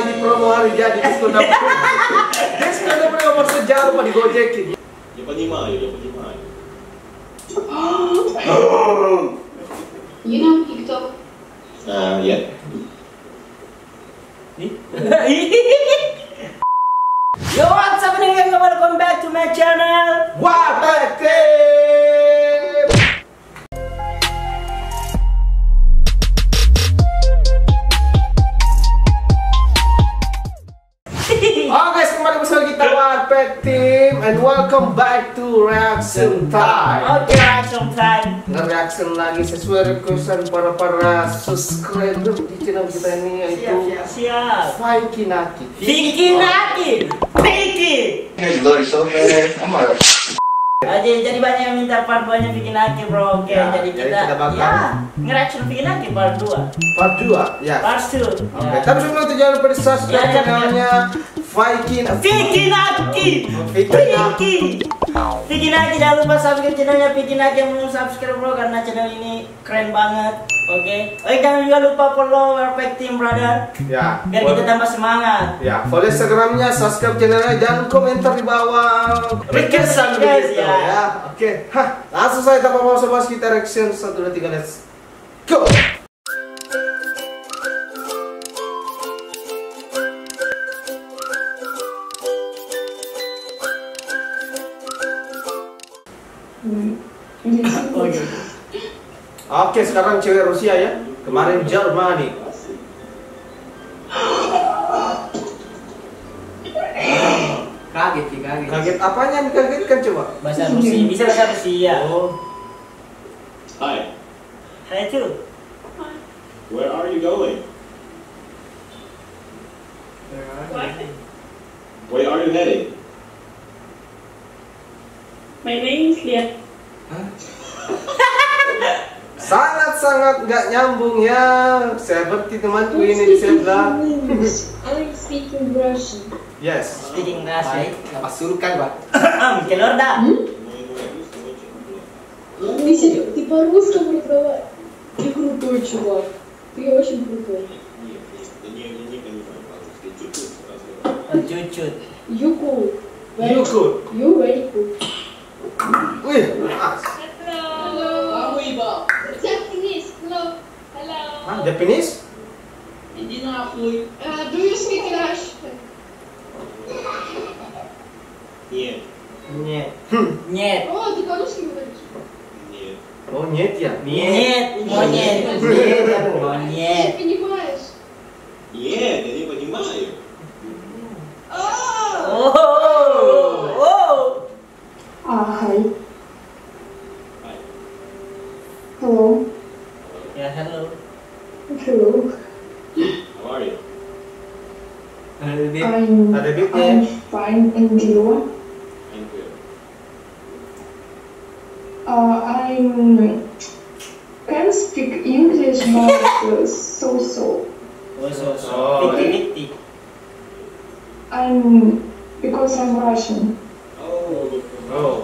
lagi promo hari jadi diskon 60. Diskon 60 nomor sejarah Pak digojekin. Я понимаю, я понимаю. You know TikTok? Ya. Yo, what's happening guys? Welcome back to my channel. Guys, kembali bersama kita Warped Team and welcome back to Reaction Time. Oke, reaction time. Nge-reaction lagi sesuai requestan para subscriber di channel kita ini, yaitu Siap. Fiki Naki. Fiki Naki. Fiki. Jadi banyak yang minta part 2-nya Fiki Naki, bro. Oke, Ya, jadi kita bakal nge-reaction Fiki Naki part 2. Part 2, ya. Part 2. Oke, tapi sebelum itu jangan lupa di subscribe channelnya Fiki Naki. Fiki Naki, jangan lupa subscribe channelnya Fiki Naki yang belum subscribe, bro, karena channel ini keren banget. Oke, jangan juga lupa follow Warped Team, brother. Ya. Biar kita tambah semangat. Ya, follow Instagramnya, subscribe channelnya, dan komentar di bawah. Requestan guys, gitu, ya. Oke, langsung saya tanpa basa-basi kita reaction 1, 2, 3, let's go. Oke, sekarang cewek Rusia ya. Kemarin Jermani. Kaget. Kaget apanya yang dikagetkan coba? Bahasa Rusia, bisa bahasa Rusia. Oh. Hi. Hai tuh. Where are you going? Where are you heading? My name is Lia. Sangat-sangat nggak nyambung ya. Seperti temanku ini di sebelah. I'm speaking Russian. Yes. Speaking Russian. Apa suruhkan, Pak? Keluar dah. Ты по-русски преподавай. Ты крутой чувак. Ты очень крутой. Не понимаю по-русски. Чуть-чуть разговариваю. Cucut. You cool. You cool. You very cool. Wih, Hello. Japanese. Hello. Hello. Japanese? Иди нахуй. Do you speak Russian? Нет. Нет. О, ты по-русски говоришь? Нет. Oh, nyet ya? Нет. Monyet. Нет. Ты понимаешь? Нет, я не понимаю. Hi. Hi. Hello. Ya, hello. Hello. How are you? Ada beatnya. I'm fine, and you? I'm good. I can speak English, but so. Oh, Fiki. Because I'm Russian. Oh.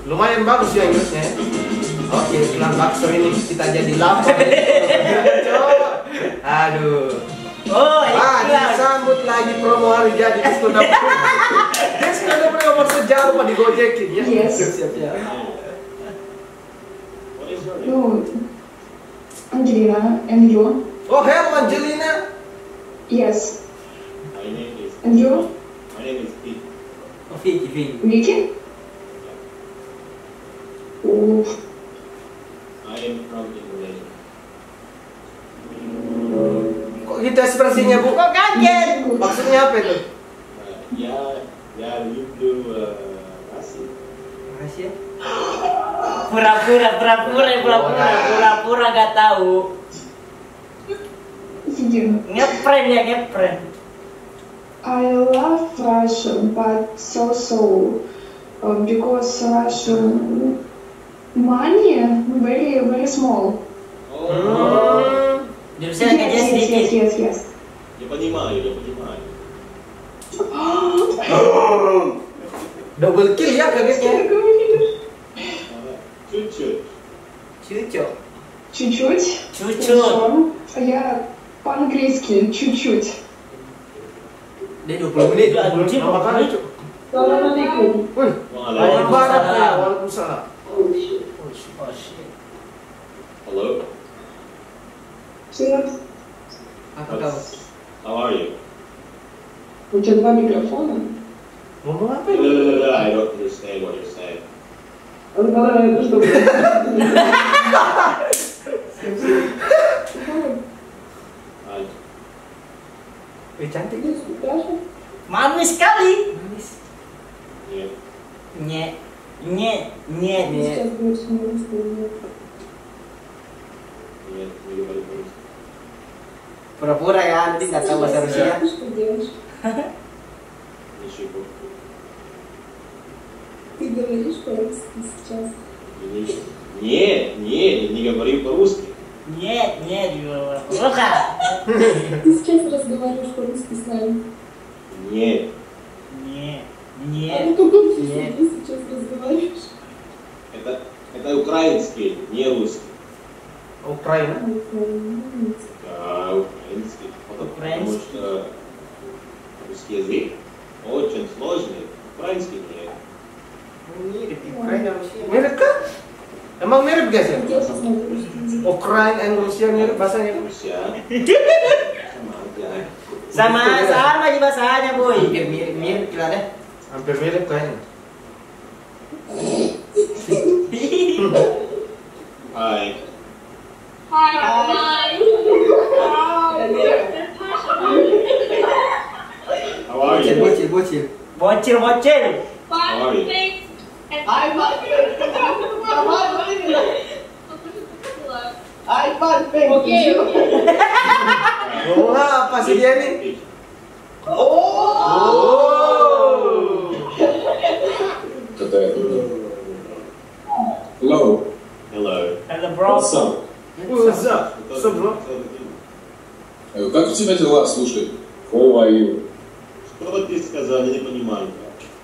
Lumayan bagus ya Inggrisnya. Oke, bilang bakso ini kita jadi lapar. Aduh. Disambut lagi promo hari jadi diskon 60. Diskon 60 nomor sejarah Pak digojekin ya. Yes. Siap. What is your name? No. Angelina, and you? Oh, hello Angelina. Yes. My name is. And you? My name is Pete. Fiki. Vicky? Oh. I am from Indonesia. Kok gitu ekspresinya Bu? Kok kaget? Maksudnya apa itu? Ya rindu kasih. Rahasia. Pura-pura gak tahu. You. Ngeprank. I love Russian, but so. Because Russian money very, very small. Jurusan kerja sedikit. Yes. Я понимаю. Double kill ya kagetnya. Чуть-чуть. Чуть-чуть? Чуть-чуть. Я по-английски чуть-чуть. Dia 20 menit. Anjing, Lama kali, Cuk. Assalamualaikum. Wih, lawan barat ya, waalaikumsalam. Oh shit. Oh shit. Hello. Senang. Apa kau? How are you? Macam apa mikrofon? Ngomong apa No, ini? no, no, no, I don't understand what you're saying. Terus tuh. Cantik. Manis sekali. Manis. Yeah. Nyet. Nyet. Nyet. Yeah, you got it. Pura-pura ya, nanti nggak tahu bahasa Rusia. Нет, нет, не говори по-русски. Nyet. Nyet. Loka. Ты сейчас разговариваешь по-русски с нами. Нет, Nyet. А Nyet. на каком языке Нет. ты сейчас разговариваешь? это украинский, не русский. Ukraina. Да, украинский. Потому Украинский. что русский язык очень сложный, украинский нет. Mirip, Ukraina Rusia. Mirip kah? Emang mirip guys ya? Я сейчас могу русский язык. Ukraina dan Rusia mirip bahasanya. Руся. Sama aja. Sama aja bahasanya, boy. Mirip kira deh. Hampir mirip kayaknya. Hi. How are you? Bocil. Bocil. How are you? Окей. Ngomong apa sih dia nih? Oh. Hello. Hello. Hello, bro. What's up? What's up? What's up, bro? Как у тебя дела? Слушай. How are you? Что ты сказал, я не понимаю.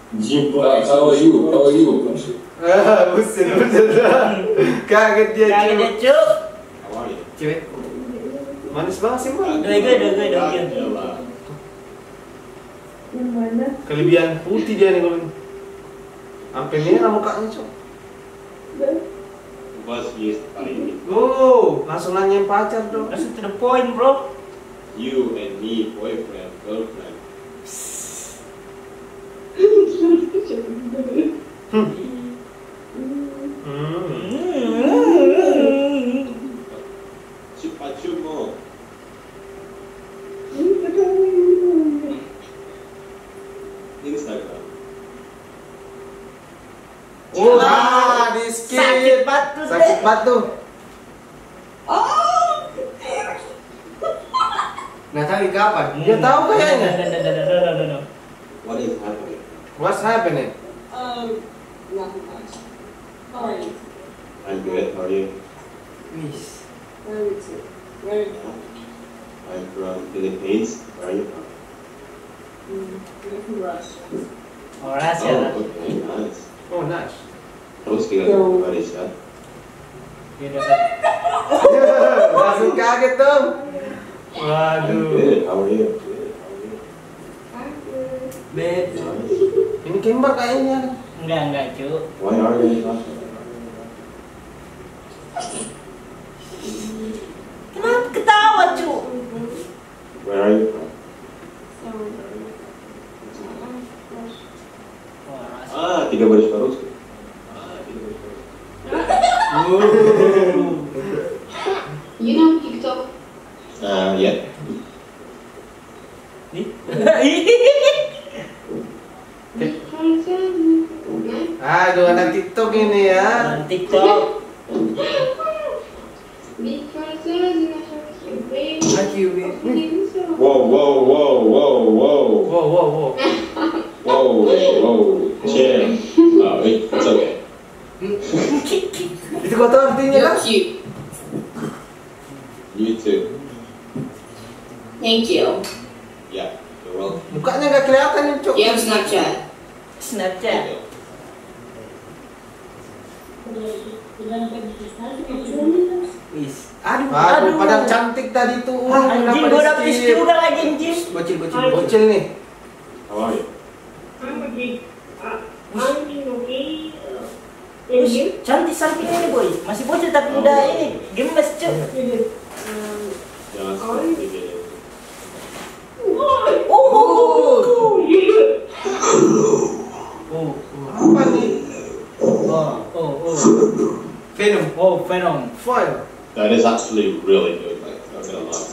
How are you? Buset. Kaget dia. Kaget Cuk. dia, Cuk. How are you? Cewek. Manis banget sih, Bang. Adalah. Нормально. Kelebihan putih dia nih kalau sampai merah mukanya, Cuk. Да. У вас есть парень. Oh, langsung nanyain pacar dong. Langsung to the point, bro. You and me, boyfriend, girlfriend. Почему? Instagram. Oh, di skip. Sakit batu deh. Sakit batu. Nggak tahu kapan. Dia tahu kayaknya. No. What is happening? What's happening? Nothing much. How are you? I'm good. How are you? Miss. Where are you to? Where are you from? I'm from Philippines. Where are you from? We're from Russia. Oras ya. Oh, okay, nice. Oh, nice. Terus kita говоришь, да? Langsung kaget dong. I'm Waduh. good. How are you? Good. How are you? I'm good. Bed. Nice. Ini kembar kayaknya. Enggak, Cuk. Why are you in Russia? Kenapa ketawa, Cuk? Where are you from? Ah, tidak baris по-русски. You know TikTok? Yeah. Aduh, anak TikTok ini ya. TikTok. Whoa, whoa, whoa, whoa, whoa. Wow. Whoa. Chill. It's okay. Itu kau tahu artinya kan? cute. You too. Thank you. Yeah, you're welcome. Mukanya nggak kelihatan nih, Cok. You have Snapchat? Snapchat. Aduh, padahal cantik tadi tuh. Anjing, gua udah pis juga lagi, anjing. Bocil nih. How are you? I'm okay. I'm okay. And you? Cantik ini boy. Masih bocil tapi udah ini gemes cuy. Jangan seperti ini. Apa nih? Venom. Oh, Venom. Fire. That is actually really good, like, not gonna lie.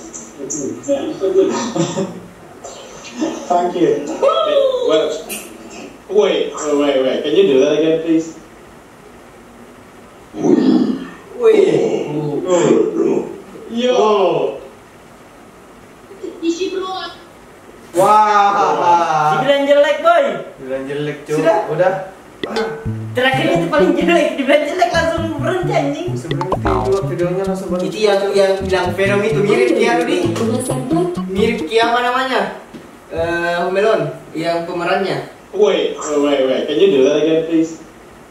Thank you. Wait, can you do that again, please? Wih. Yo! Isi bro. Wah. Dibilang jelek boy. Bilang jelek cuy. Sudah? Udah. Terakhir itu paling jelek. Dibilang jelek langsung berhenti anjing. Sebelum juga videonya langsung berhenti. Itu yang bilang Venom itu mirip dia Rudi. Mirip apa namanya? Home Alone yang pemerannya. Wait, can you do that again, please?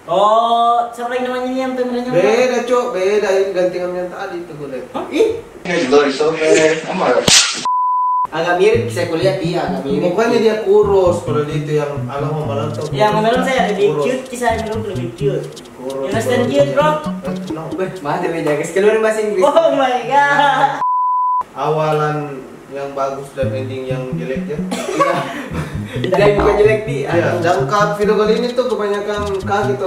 Oh, siapa lagi namanya nih yang pemerannya? Beda cok, beda ini gantian yang tadi tuh gue liat. Ih, agak mirip, saya kulihat dia agak mirip. Mukanya dia kurus, kalau dia itu yang ala mau malam tuh. Yang Melon saya lebih cute, kisah Melon lebih cute. You understand cute bro? No. Mati beda, guys. Keluar bahasa Inggris. Oh my god. Awalan yang bagus dan ending yang jelek ya. Jelek bukan jelek di. Iya, dan video kali ini tuh kebanyakan kaget.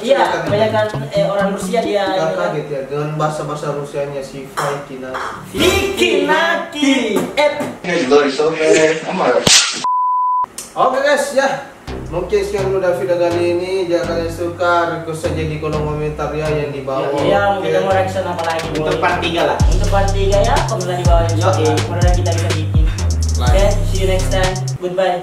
Iya, kebanyakan orang Rusia dia. Kaget ya dengan bahasa Rusianya si Fiki Naki. Fiki Naki. Oke guys ya, mungkin sekian dulu dari video kali ini. Jika kalian suka, request saja di kolom komentar ya yang di bawah. Iya, kita mau reaction apa lagi? Untuk part 3 lah. Untuk part 3 ya, komentar di bawah. Oke, mudah-mudahan kita bisa bikin. Oke, see you next time. Goodbye.